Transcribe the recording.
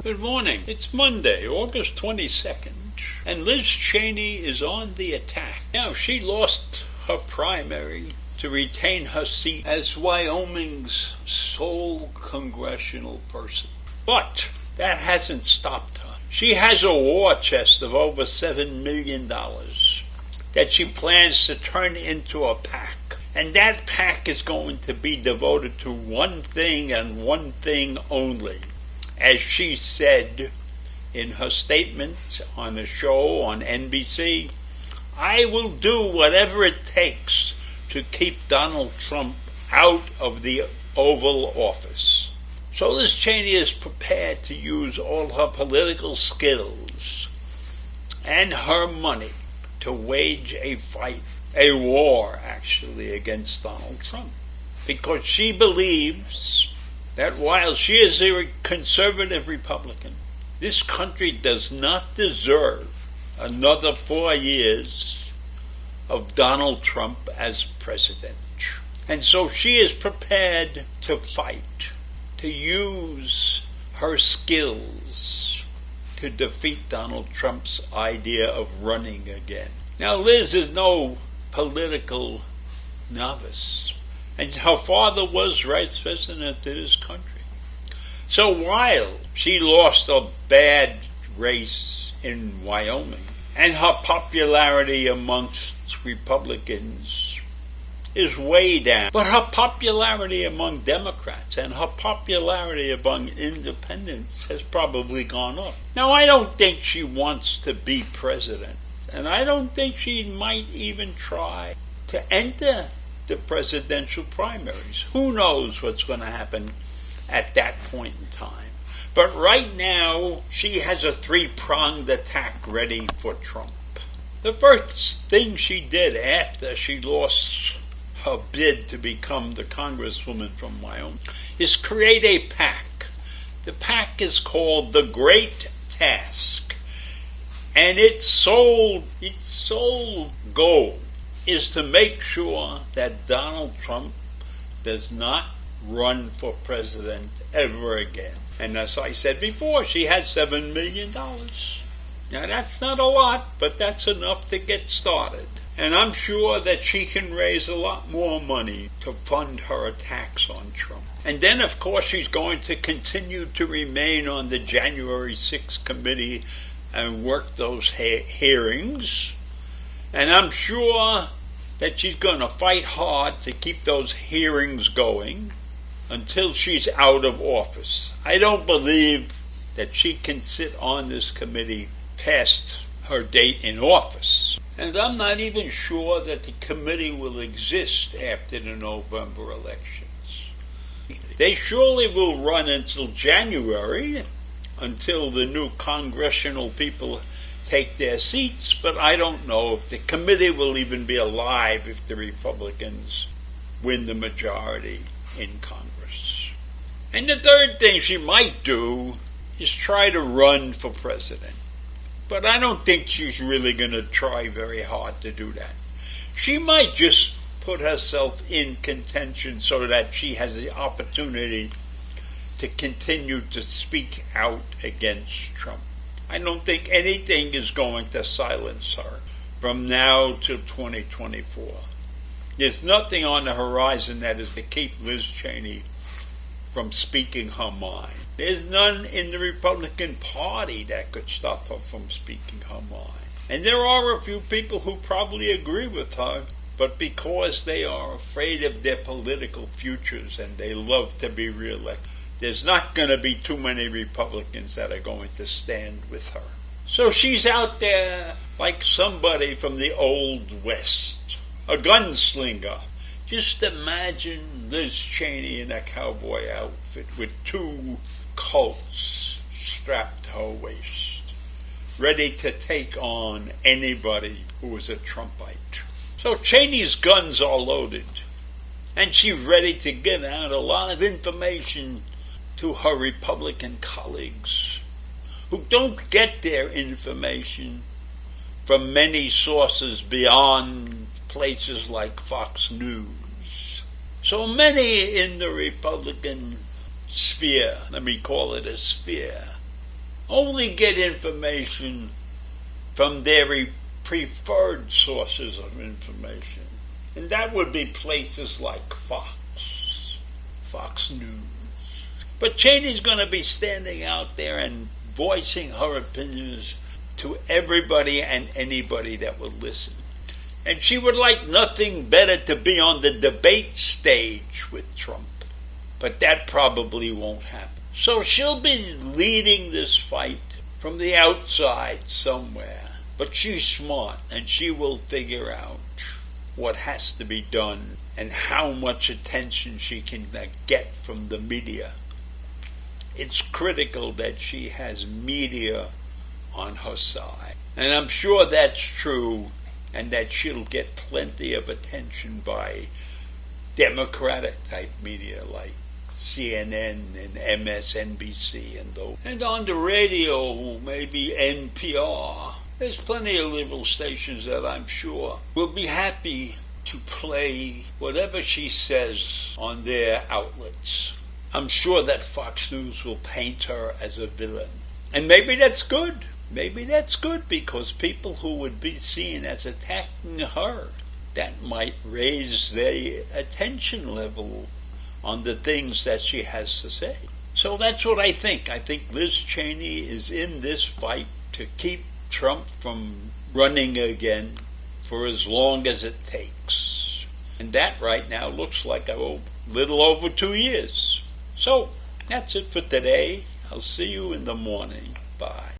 Good morning. It's Monday, August 22nd, and Liz Cheney is on the attack. Now, she lost her primary to retain her seat as Wyoming's sole congressional person. But that hasn't stopped her. She has a war chest of over $7 million that she plans to turn into a PAC. And that PAC is going to be devoted to one thing and one thing only. As she said in her statement on a show on NBC, I will do whatever it takes to keep Donald Trump out of the Oval Office. So Liz Cheney is prepared to use all her political skills and her money to wage a fight, a war actually, against Donald Trump. Because she believes that while she is a conservative Republican, this country does not deserve another 4 years of Donald Trump as president. And so she is prepared to fight, to use her skills to defeat Donald Trump's idea of running again. Now, Liz is no political novice, and her father was vice president of this country. So while she lost a bad race in Wyoming, and her popularity amongst Republicans is way down, but her popularity among Democrats and her popularity among independents has probably gone up. Now, I don't think she wants to be president, and I don't think she might even try to enter the presidential primaries. Who knows what's going to happen at that point in time. But right now, she has a three-pronged attack ready for Trump. The first thing she did after she lost her bid to become the congresswoman from Wyoming is create a PAC. The PAC is called The Great Task. And its sole goal is to make sure that Donald Trump does not run for president ever again. And as I said before, she has $7 million. Now that's not a lot, but that's enough to get started. And I'm sure that she can raise a lot more money to fund her attacks on Trump. And then, of course, she's going to continue to remain on the January 6th committee and work those hearings. And I'm sure that she's going to fight hard to keep those hearings going until she's out of office. I don't believe that she can sit on this committee past her date in office. And I'm not even sure that the committee will exist after the November elections. They surely will run until January, until the new congressional people take their seats, but I don't know if the committee will even be alive if the Republicans win the majority in Congress. And the third thing she might do is try to run for president. But I don't think she's really going to try very hard to do that. She might just put herself in contention so that she has the opportunity to continue to speak out against Trump. I don't think anything is going to silence her from now till 2024. There's nothing on the horizon that is to keep Liz Cheney from speaking her mind. There's none in the Republican Party that could stop her from speaking her mind. And there are a few people who probably agree with her, but because they are afraid of their political futures and they love to be reelected, there's not going to be too many Republicans that are going to stand with her. So she's out there like somebody from the Old West, a gunslinger. Just imagine Liz Cheney in a cowboy outfit with 2 Colts strapped to her waist, ready to take on anybody who is a Trumpite. So Cheney's guns are loaded, and she's ready to give out a lot of information to her Republican colleagues who don't get their information from many sources beyond places like Fox News. So many in the Republican sphere, let me call it a sphere, only get information from their preferred sources of information. And that would be places like Fox News. But Cheney's going to be standing out there and voicing her opinions to everybody and anybody that will listen. And she would like nothing better to be on the debate stage with Trump. But that probably won't happen. So she'll be leading this fight from the outside somewhere. But she's smart, and she will figure out what has to be done and how much attention she can get from the media. It's critical that she has media on her side. And I'm sure that's true, and that she'll get plenty of attention by Democratic type media like CNN and MSNBC and those. And on the radio, maybe NPR. There's plenty of liberal stations that I'm sure will be happy to play whatever she says on their outlets. I'm sure that Fox News will paint her as a villain. And maybe that's good. Maybe that's good, because people who would be seen as attacking her, that might raise their attention level on the things that she has to say. So that's what I think. I think Liz Cheney is in this fight to keep Trump from running again for as long as it takes. And that right now looks like a little over 2 years. So that's it for today. I'll see you in the morning. Bye.